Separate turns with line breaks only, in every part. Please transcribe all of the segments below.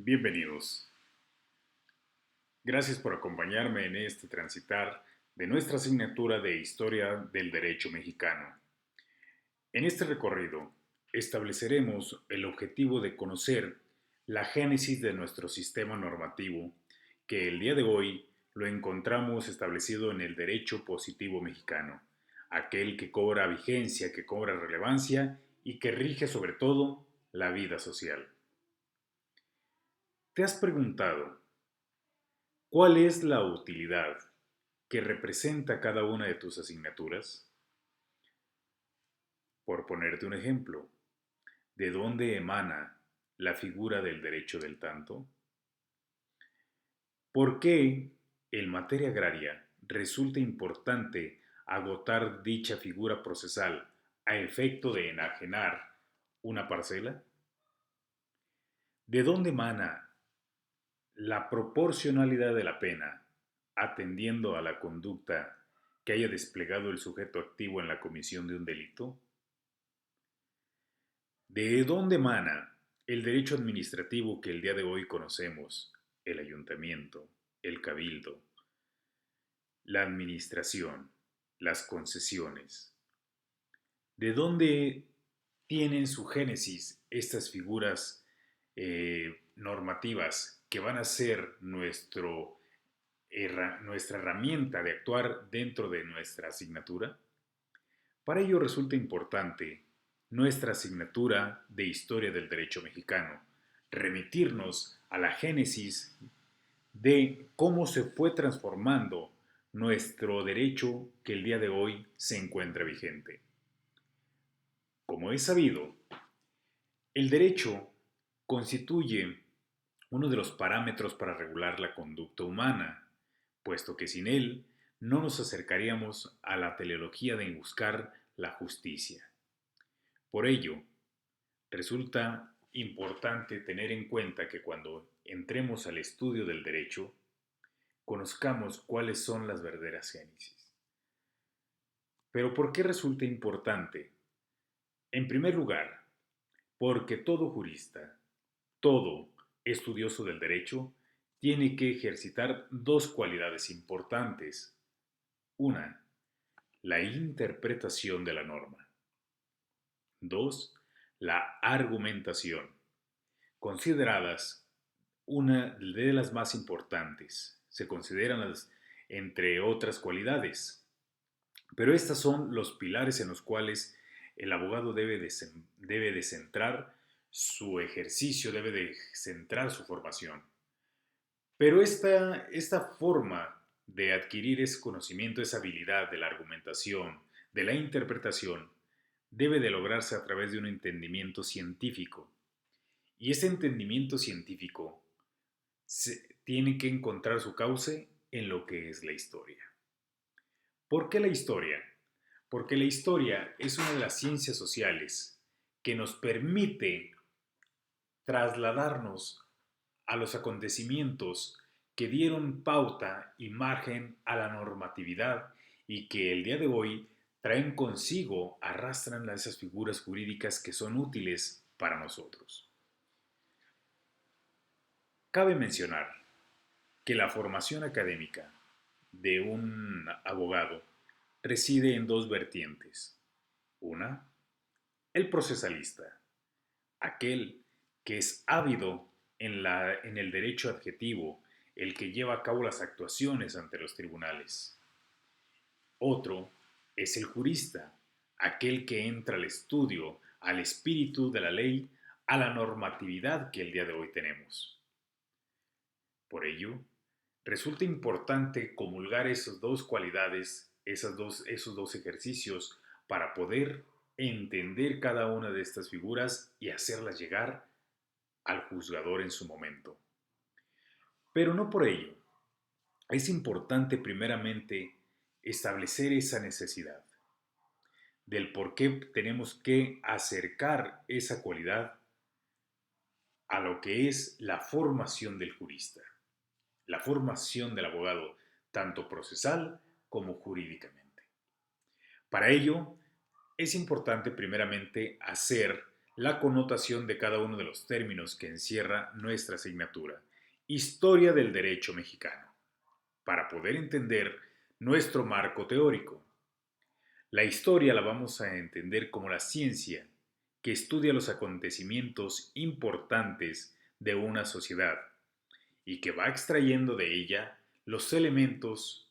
Bienvenidos. Gracias por acompañarme en este transitar de nuestra asignatura de Historia del Derecho Mexicano. En este recorrido estableceremos el objetivo de conocer la génesis de nuestro sistema normativo, que el día de hoy lo encontramos establecido en el derecho positivo mexicano, aquel que cobra vigencia, que cobra relevancia y que rige sobre todo la vida social. ¿Te has preguntado cuál es la utilidad que representa cada una de tus asignaturas? Por ponerte un ejemplo, ¿de dónde emana la figura del derecho del tanto? ¿Por qué en materia agraria resulta importante agotar dicha figura procesal a efecto de enajenar una parcela? ¿De dónde emana la proporcionalidad de la pena atendiendo a la conducta que haya desplegado el sujeto activo en la comisión de un delito? ¿De dónde emana el derecho administrativo que el día de hoy conocemos? El ayuntamiento, el cabildo, la administración, las concesiones. ¿De dónde tienen su génesis estas figuras normativas que van a ser nuestra herramienta de actuar dentro de nuestra asignatura? Para ello resulta importante nuestra asignatura de Historia del Derecho Mexicano, remitirnos a la génesis de cómo se fue transformando nuestro derecho que el día de hoy se encuentra vigente. Como es sabido, el derecho constituye uno de los parámetros para regular la conducta humana, puesto que sin él no nos acercaríamos a la teleología de buscar la justicia. Por ello, resulta importante tener en cuenta que cuando entremos al estudio del derecho, conozcamos cuáles son las verdaderas génesis. Pero ¿por qué resulta importante? En primer lugar, porque todo jurista, todo estudioso del derecho, tiene que ejercitar dos cualidades importantes. Una, la interpretación de la norma. Dos, la argumentación, consideradas una de las más importantes. Se consideran entre otras cualidades, pero estas son los pilares en los cuales el abogado debe de centrar su ejercicio, debe de centrar su formación. Pero esta forma de adquirir ese conocimiento, esa habilidad de la argumentación, de la interpretación, debe de lograrse a través de un entendimiento científico. Y ese entendimiento científico tiene que encontrar su cauce en lo que es la historia. ¿Por qué la historia? Porque la historia es una de las ciencias sociales que nos permite trasladarnos a los acontecimientos que dieron pauta y margen a la normatividad y que el día de hoy traen consigo, arrastran a esas figuras jurídicas que son útiles para nosotros. Cabe mencionar que la formación académica de un abogado reside en dos vertientes. Una, el procesalista, aquel que es ávido en el derecho adjetivo, el que lleva a cabo las actuaciones ante los tribunales. Otro es el jurista, aquel que entra al estudio, al espíritu de la ley, a la normatividad que el día de hoy tenemos. Por ello, resulta importante comulgar esas dos cualidades, esos dos ejercicios, para poder entender cada una de estas figuras y hacerlas llegar al juzgador en su momento. Pero no por ello. Es importante primeramente establecer esa necesidad del por qué tenemos que acercar esa cualidad a lo que es la formación del jurista, la formación del abogado, tanto procesal como jurídicamente. Para ello, es importante primeramente hacer la connotación de cada uno de los términos que encierra nuestra asignatura, Historia del Derecho Mexicano, para poder entender nuestro marco teórico. La historia la vamos a entender como la ciencia que estudia los acontecimientos importantes de una sociedad y que va extrayendo de ella los elementos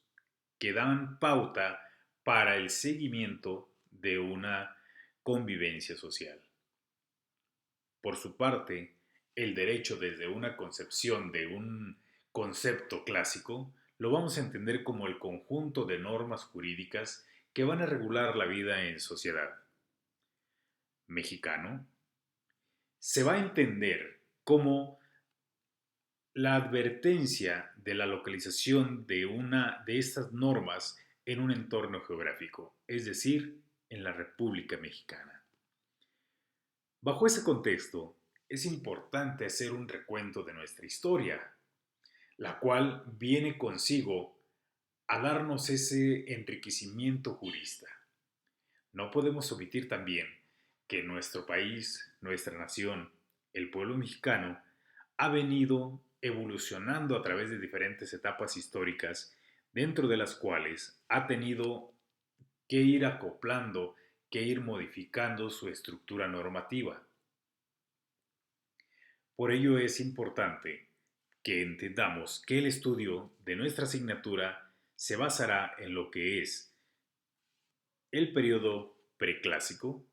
que dan pauta para el seguimiento de una convivencia social. Por su parte, el derecho desde una concepción de un concepto clásico lo vamos a entender como el conjunto de normas jurídicas que van a regular la vida en sociedad. Mexicano se va a entender como la advertencia de la localización de una de estas normas en un entorno geográfico, es decir, en la República Mexicana. Bajo ese contexto, es importante hacer un recuento de nuestra historia, la cual viene consigo a darnos ese enriquecimiento jurista. No podemos omitir también que nuestro país, nuestra nación, el pueblo mexicano, ha venido evolucionando a través de diferentes etapas históricas, dentro de las cuales ha tenido que ir acoplando, que ir modificando su estructura normativa. Por ello es importante que entendamos que el estudio de nuestra asignatura se basará en lo que es el periodo preclásico,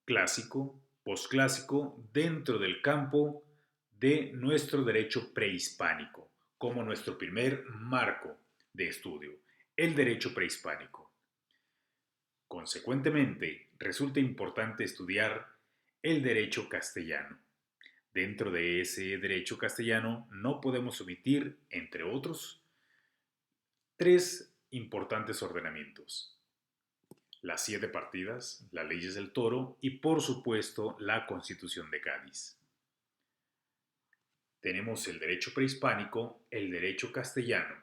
clásico, posclásico, dentro del campo de nuestro derecho prehispánico, como nuestro primer marco de estudio, el derecho prehispánico. Consecuentemente, resulta importante estudiar el derecho castellano. Dentro de ese derecho castellano no podemos omitir, entre otros, tres importantes ordenamientos: las 7 partidas, las leyes del toro y, por supuesto, la Constitución de Cádiz. Tenemos el derecho prehispánico, el derecho castellano.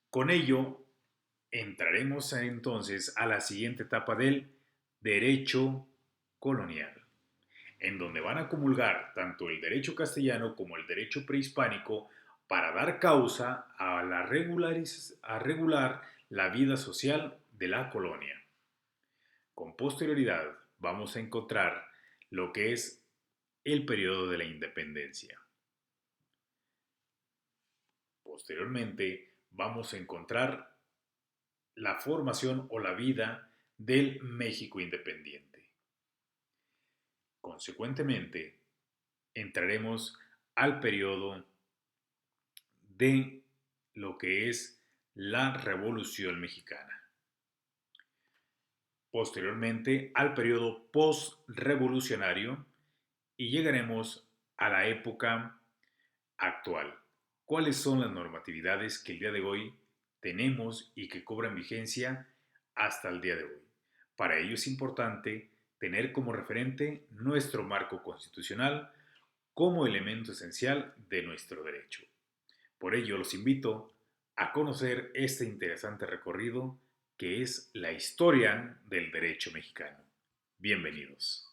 Con ello, entraremos entonces a la siguiente etapa del derecho colonial, en donde van a comulgar tanto el derecho castellano como el derecho prehispánico para dar causa a regular la vida social de la colonia. Con posterioridad vamos a encontrar lo que es el periodo de la independencia. Posteriormente vamos a encontrar la formación o la vida del México independiente. Consecuentemente, entraremos al periodo de lo que es la Revolución Mexicana. Posteriormente al periodo postrevolucionario y llegaremos a la época actual. ¿Cuáles son las normatividades que el día de hoy tenemos y que cobran vigencia hasta el día de hoy? Para ello es importante tener como referente nuestro marco constitucional como elemento esencial de nuestro derecho. Por ello los invito a conocer este interesante recorrido que es la historia del derecho mexicano. Bienvenidos.